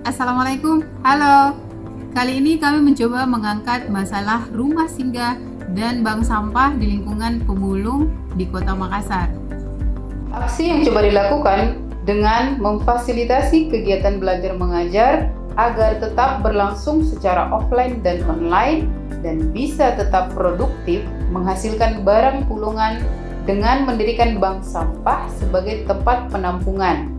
Assalamualaikum, halo. Kali ini kami mencoba mengangkat masalah rumah singgah dan bank sampah di lingkungan pemulung di Kota Makassar. Aksi yang coba dilakukan dengan memfasilitasi kegiatan belajar mengajar agar tetap berlangsung secara offline dan online dan bisa tetap produktif menghasilkan barang pulungan dengan mendirikan bank sampah sebagai tempat penampungan.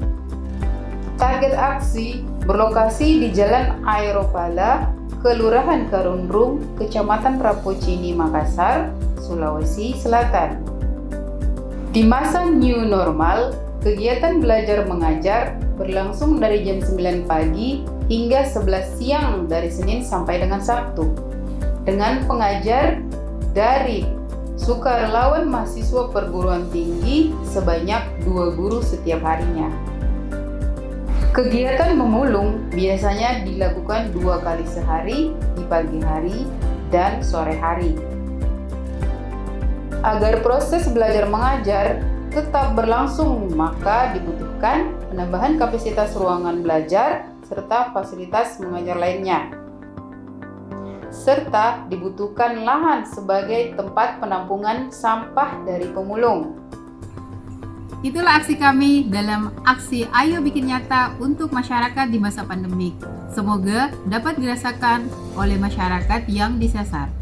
Target aksi berlokasi di Jalan Aeropala, Kelurahan Karundrung, Kecamatan Rapocini, Makassar, Sulawesi Selatan. Di masa new normal, kegiatan belajar mengajar berlangsung dari jam 9 pagi hingga 11 siang dari Senin sampai dengan Sabtu, dengan pengajar dari sukarelawan mahasiswa perguruan tinggi sebanyak 2 guru setiap harinya. Kegiatan memulung biasanya dilakukan 2 kali sehari, di pagi hari dan sore hari. Agar proses belajar mengajar tetap berlangsung, maka dibutuhkan penambahan kapasitas ruangan belajar serta fasilitas mengajar lainnya. Serta dibutuhkan lahan sebagai tempat penampungan sampah dari pemulung. Itulah aksi kami dalam aksi Ayo Bikin Nyata untuk masyarakat di masa pandemik. Semoga dapat dirasakan oleh masyarakat yang disasar.